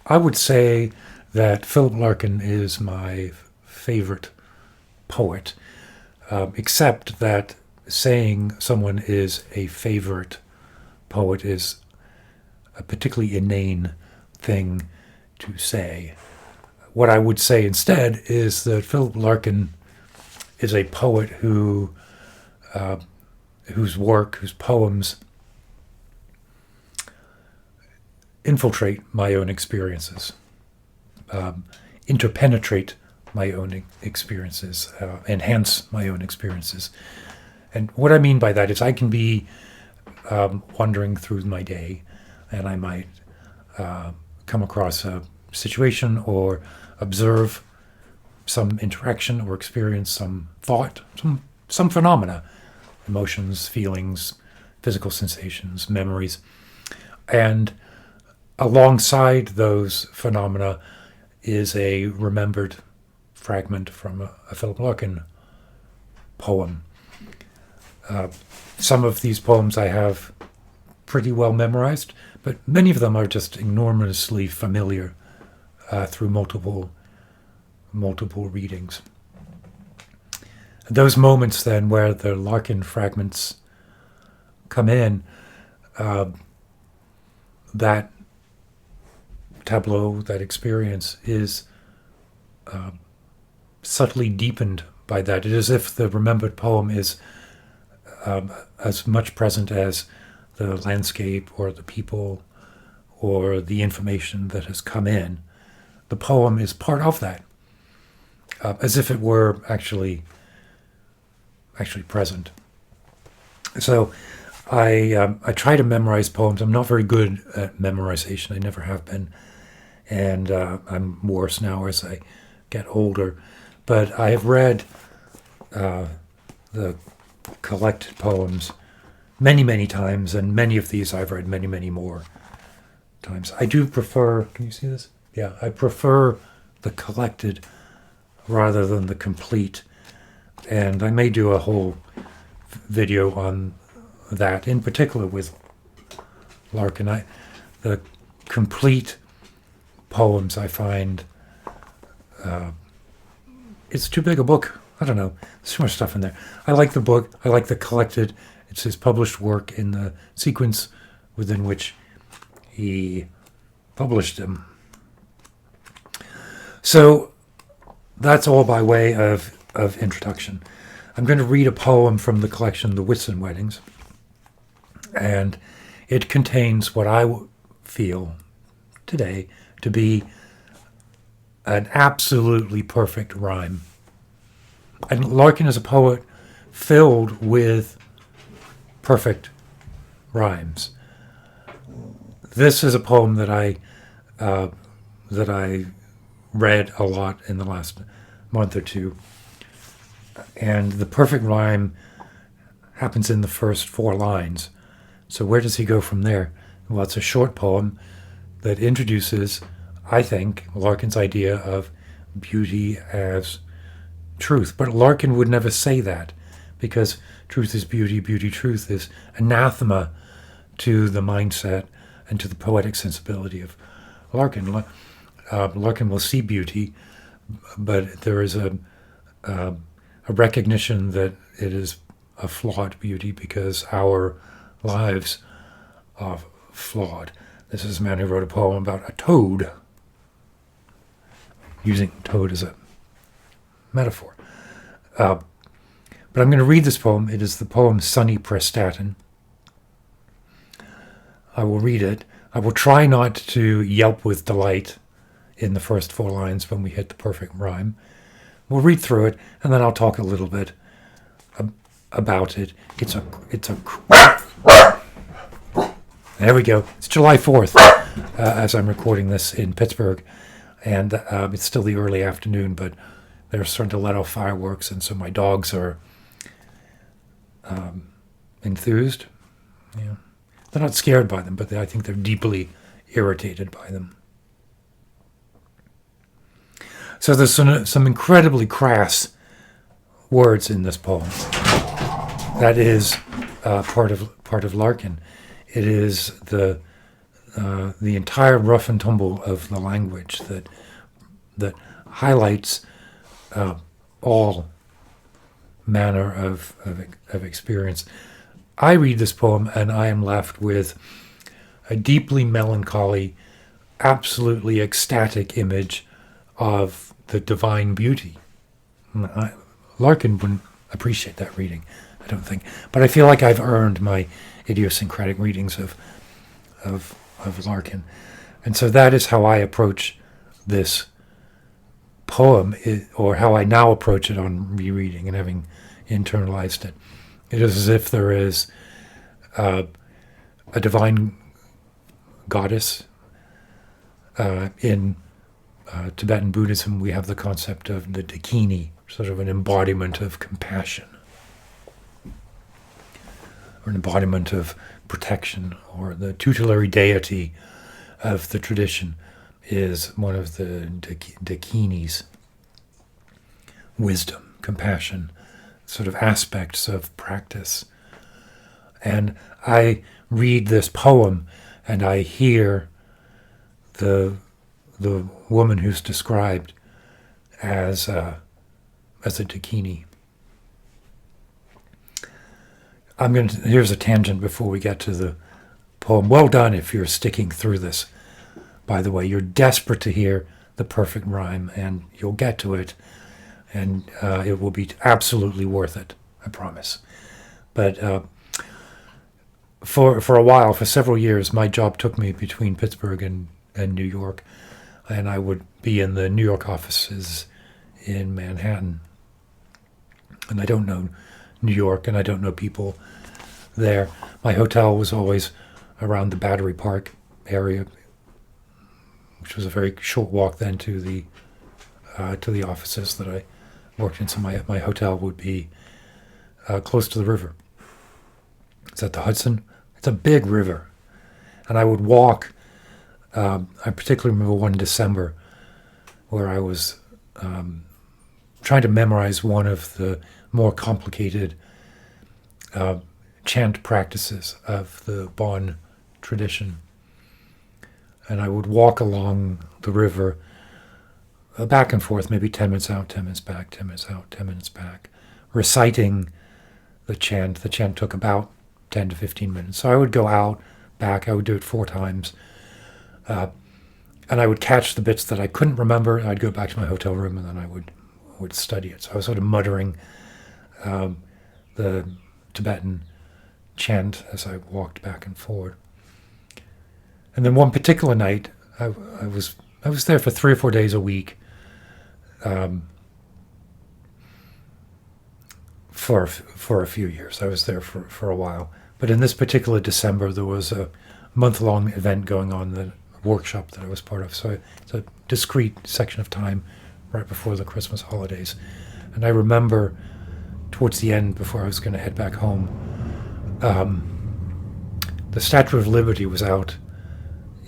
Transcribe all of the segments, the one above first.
I would say that Philip Larkin is my favorite poet, except that saying someone is a favorite poet is a particularly inane thing to say. What I would say instead is that Philip Larkin is a poet whose work, whose poems infiltrate my own experiences, interpenetrate my own experiences, enhance my own experiences. And what I mean by that is I can be wandering through my day, and I might come across a situation or observe some interaction or experience some thought, some phenomena, emotions, feelings, physical sensations, memories. And alongside those phenomena is a remembered fragment from a Philip Larkin poem. Some of these poems I have pretty well memorized, but many of them are just enormously familiar through multiple readings. Those moments then where the Larkin fragments come in, that tableau, that experience is subtly deepened by that. It is as if the remembered poem is as much present as the landscape or the people or the information that has come in. The poem is part of that, as if it were actually present. So I try to memorize poems. I'm not very good at memorization. I never have been. And I'm worse now as I get older. But I have read the collected poems many, many times, and many of these I've read many, many more times. I do prefer, can you see this? Yeah, I prefer the collected rather than the complete. And I may do a whole video on that, in particular with Larkin. The complete poems I find, it's too big a book. I don't know. There's too much stuff in there. I like the book. I like the collected. It's his published work in the sequence within which he published them. So that's all by way of introduction. I'm going to read a poem from the collection The Whitsun Weddings, and it contains what I feel today to be an absolutely perfect rhyme. And Larkin is a poet filled with perfect rhymes. This is a poem that I read a lot in the last month or two. And the perfect rhyme happens in the first 4 lines. So where does he go from there? Well, it's a short poem that introduces, I think, Larkin's idea of beauty as truth. But Larkin would never say that, because truth is beauty, beauty, truth is anathema to the mindset and to the poetic sensibility of Larkin. Larkin will see beauty, but there is a recognition that it is a flawed beauty because our lives are flawed. This is a man who wrote a poem about a toad, using toad as a metaphor. But I'm going to read this poem. It is the poem Sunny Prestatyn. I will read it. I will try not to yelp with delight in the first 4 lines when we hit the perfect rhyme. We'll read through it, and then I'll talk a little bit about it. There we go. It's July 4th, as I'm recording this in Pittsburgh, and it's still the early afternoon, but they're starting to let off fireworks, and so my dogs are enthused. Yeah. They're not scared by them, but I think they're deeply irritated by them. So there's some incredibly crass words in this poem. That is part of Larkin. It is the the entire rough and tumble of the language that highlights all manner of experience. I read this poem and I am left with a deeply melancholy, absolutely ecstatic image of the divine beauty. Larkin wouldn't appreciate that reading, I don't think. But I feel like I've earned my idiosyncratic readings of Larkin. And so that is how I approach this poem, or how I now approach it on rereading and having internalized it. It is as if there is a divine goddess. In Tibetan Buddhism, we have the concept of the Dakini, sort of an embodiment of compassion, or an embodiment of protection, or the tutelary deity of the tradition is one of the Dakinis. Wisdom, compassion, sort of aspects of practice. And I read this poem and I hear the woman who's described as a Dakini. Here's a tangent before we get to the poem. Well done if you're sticking through this. By the way, you're desperate to hear the perfect rhyme, and you'll get to it, and it will be absolutely worth it, I promise. But for a while, for several years, my job took me between Pittsburgh and New York, and I would be in the New York offices in Manhattan. And I don't know New York, and I don't know people there. My hotel was always around the Battery Park area, which was a very short walk then to the offices that I worked in. So my hotel would be close to the river. It's at the Hudson. It's a big river. And I would walk. I particularly remember one December where I was trying to memorize one of the more complicated chant practices of the Bon tradition. And I would walk along the river back and forth, maybe 10 minutes out, 10 minutes back, 10 minutes out, 10 minutes back, reciting the chant. The chant took about 10 to 15 minutes. So I would go out, back. I would do it 4 times. And I would catch the bits that I couldn't remember. I'd go back to my hotel room, and then I would study it. So I was sort of muttering the Tibetan chant as I walked back and forward. And then one particular night, I was there for 3 or 4 days a week, for a few years. I was there for a while. But in this particular December, there was a month-long event going on, the workshop that I was part of. So it's a discrete section of time right before the Christmas holidays. And I remember towards the end, before I was going to head back home, the Statue of Liberty was out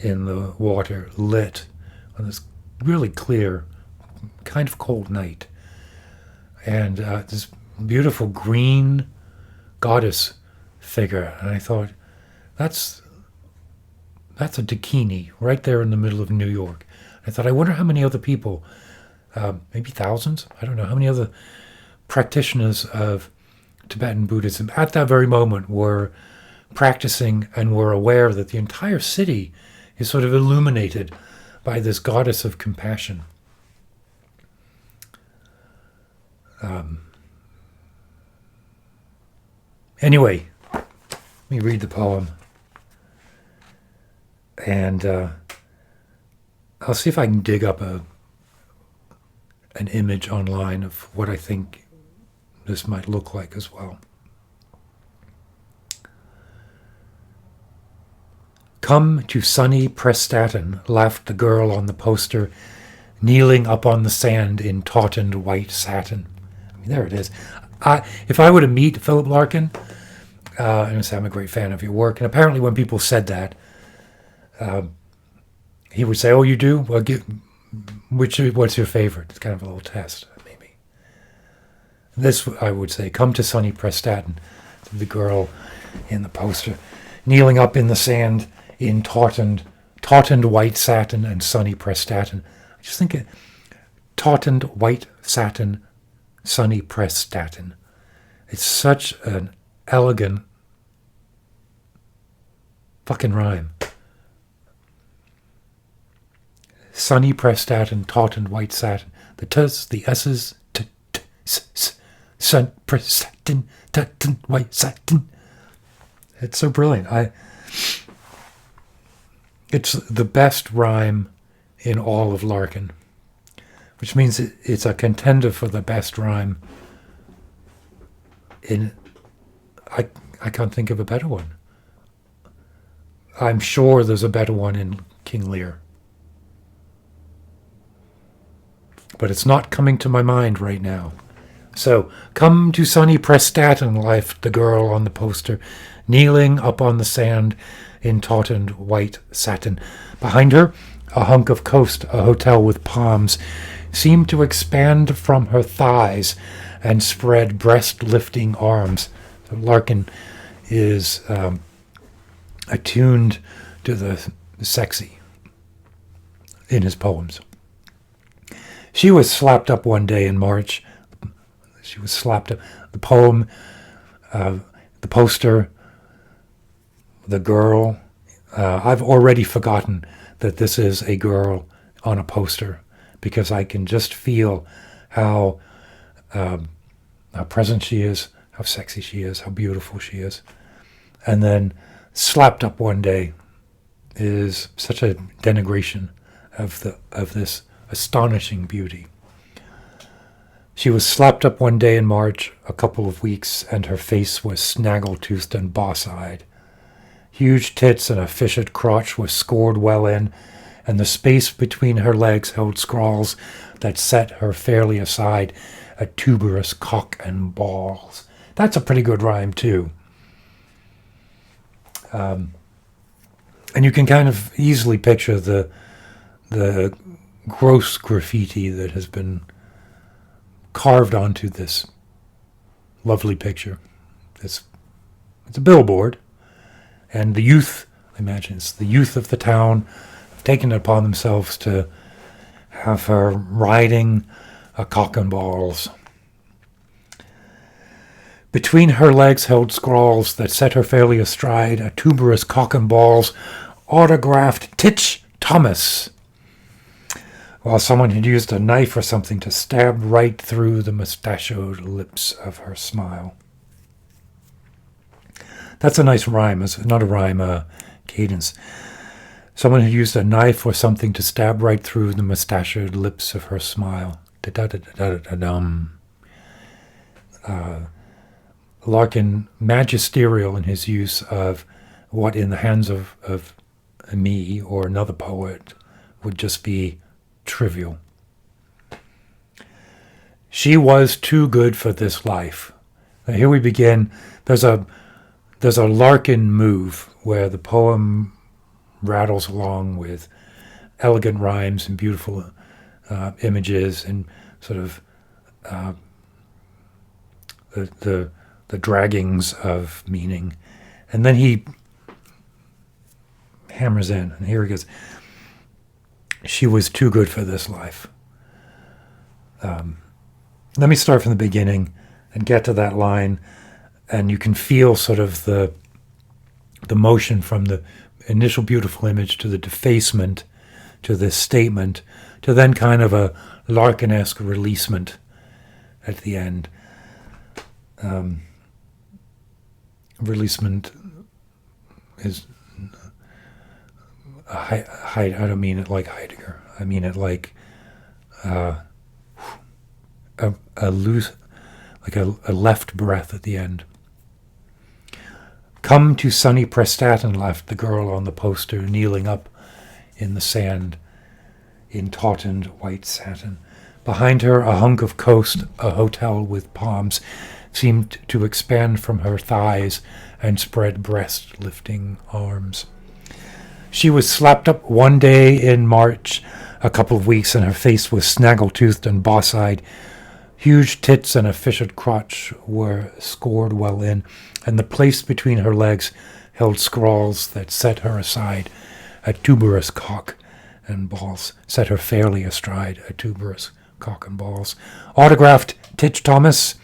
in the water, lit on this really clear, kind of cold night. And this beautiful green goddess figure. And I thought, that's a Dakini right there in the middle of New York. I thought, I wonder how many other people, maybe thousands, I don't know, how many other practitioners of Tibetan Buddhism at that very moment were practicing and were aware that the entire city is sort of illuminated by this goddess of compassion. Anyway, let me read the poem. And I'll see if I can dig up an image online of what I think this might look like as well. Come to Sunny Prestatyn, laughed the girl on the poster, kneeling up on the sand in tautened white satin. I mean, there it is. If I were to meet Philip Larkin, and say, I'm a great fan of your work, and apparently when people said that, he would say, oh, you do? Well, what's your favorite? It's kind of a little test, maybe. This, I would say, come to Sunny Prestatyn, the girl in the poster, kneeling up in the sand in tautened tautened white satin and Sunny Prestatyn. I just think tautened white satin, Sunny Prestatyn. It's such an elegant fucking rhyme. Sunny Prestatyn, tautened white satin. The t's, the s's, Sun Prestatyn, tautened white satin. It's so brilliant. It's the best rhyme in all of Larkin, which means it's a contender for the best rhyme in... I can't think of a better one. I'm sure there's a better one in King Lear. But it's not coming to my mind right now. So, come to Sunny Prestatyn, life, the girl on the poster, kneeling up on the sand in tautened white satin. Behind her, a hunk of coast, a hotel with palms, seemed to expand from her thighs and spread breast-lifting arms. So Larkin is attuned to the sexy in his poems. She was slapped up one day in March. She was slapped up. The poem, the poster, the girl. I've already forgotten that this is a girl on a poster because I can just feel how present she is, how sexy she is, how beautiful she is. And then slapped up one day is such a denigration of this astonishing beauty. She was slapped up one day in March, a couple of weeks, and her face was snaggle-toothed and boss-eyed. Huge tits and a fished crotch were scored well in, and the space between her legs held scrawls that set her fairly aside, a tuberous cock and balls. That's a pretty good rhyme, too. And you can kind of easily picture the gross graffiti that has been carved onto this lovely picture. It's a billboard, and the youth, I imagine it's the youth of the town, have taken it upon themselves to have her riding a cock and balls. Between her legs held scrawls that set her fairly astride, a tuberous cock and balls, autographed Titch Thomas, while someone had used a knife or something to stab right through the mustachioed lips of her smile. That's a nice rhyme. It's not a rhyme, cadence. Someone had used a knife or something to stab right through the mustachioed lips of her smile. Da-da-da-da-da-dum. Larkin, magisterial in his use of what in the hands of me or another poet would just be trivial. She was too good for this life. Now here we begin. There's a Larkin move where the poem rattles along with elegant rhymes and beautiful images and sort of the draggings of meaning, and then he hammers in, and here he goes. She was too good for this life. Let me start from the beginning and get to that line, and you can feel sort of the motion from the initial beautiful image to the defacement, to this statement, to then kind of a Larkin-esque releasement at the end. Releasement is... I don't mean it like Heidegger. I mean it like a loose, like a left breath at the end. Come to Sunny Prestatyn, laughed the girl on the poster, kneeling up in the sand in tautened white satin. Behind her, a hunk of coast, a hotel with palms, seemed to expand from her thighs and spread breast-lifting arms. She was slapped up one day in March, a couple of weeks, and her face was snaggle-toothed and boss-eyed. Huge tits and a fished crotch were scored well in, and the place between her legs held scrawls that set her aside, a tuberous cock and balls. Set her fairly astride a tuberous cock and balls. Autographed Titch Thomas,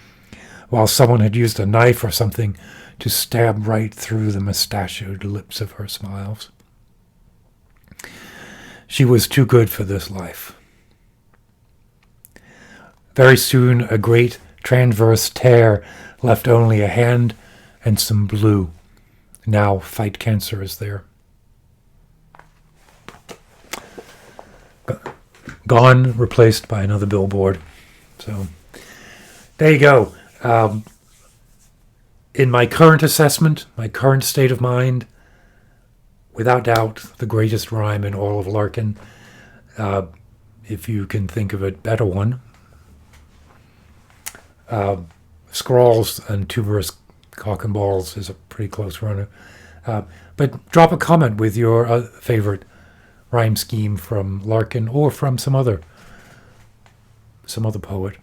while someone had used a knife or something to stab right through the mustachioed lips of her smiles. She was too good for this life. Very soon a great transverse tear left only a hand and some blue. Now fight cancer is there. Gone, replaced by another billboard. So there you go. In my current assessment, my current state of mind, without doubt, the greatest rhyme in all of Larkin. If you can think of a better one. Scrawls and tuberous cock and balls is a pretty close runner. But drop a comment with your favorite rhyme scheme from Larkin or from some other poet.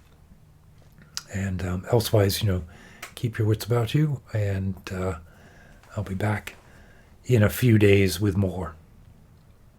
And elsewise, keep your wits about you, and I'll be back in a few days with more.